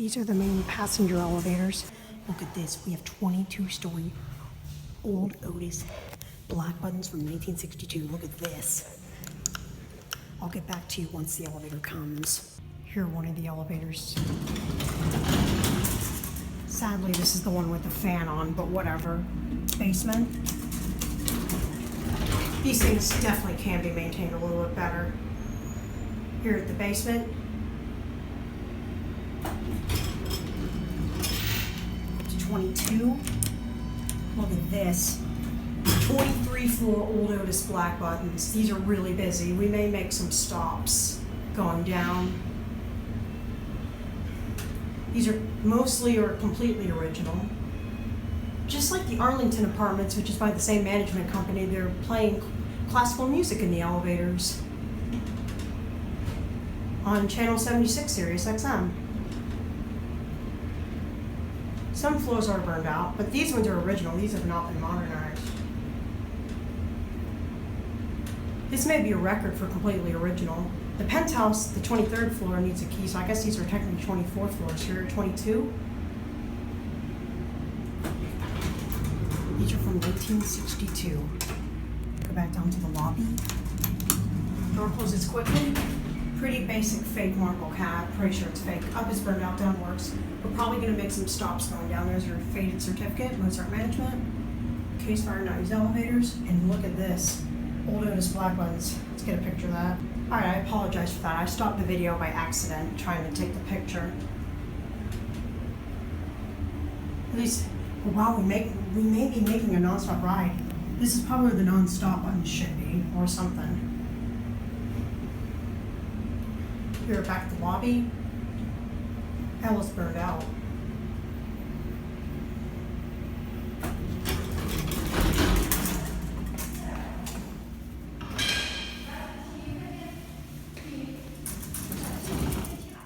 These are the main passenger elevators. Look at this. We have 22-story old Otis black buttons from 1962. Look at this. I'll get back to you once the elevator comes. Here, one of the elevators. Sadly, this is the one with the fan on, but whatever. Basement. These things definitely can be maintained a little bit better. Here at the basement. Up to 22. Look at this. 23-floor old Otis black buttons. These are really busy. We may make some stops going down. These are mostly or completely original. Just like the Arlington Apartments, which is by the same management company, they're playing classical music in the elevators on channel 76, Sirius XM. Some floors are burned out, but these ones are original. These have not been modernized. This may be a record for completely original. The penthouse, the 23rd floor, needs a key, so I guess these are technically 24 floors. Here, 22. These are from 1962. Go back down to the lobby. Door closes quickly. Pretty basic fake marble cab. Pretty sure it's fake. Up is burned out, down works. We're probably going to make some stops going down. There's your faded certificate, Mozart Management, case fire 90s elevators, and look at this. Old Otis black buttons. Let's get a picture of that. Alright, I apologize for that. I stopped the video by accident trying to take the picture. At least, wow, we may be making a non-stop ride. This is probably where the non-stop button should be, or something. Here, back at the lobby. Hell is burned out.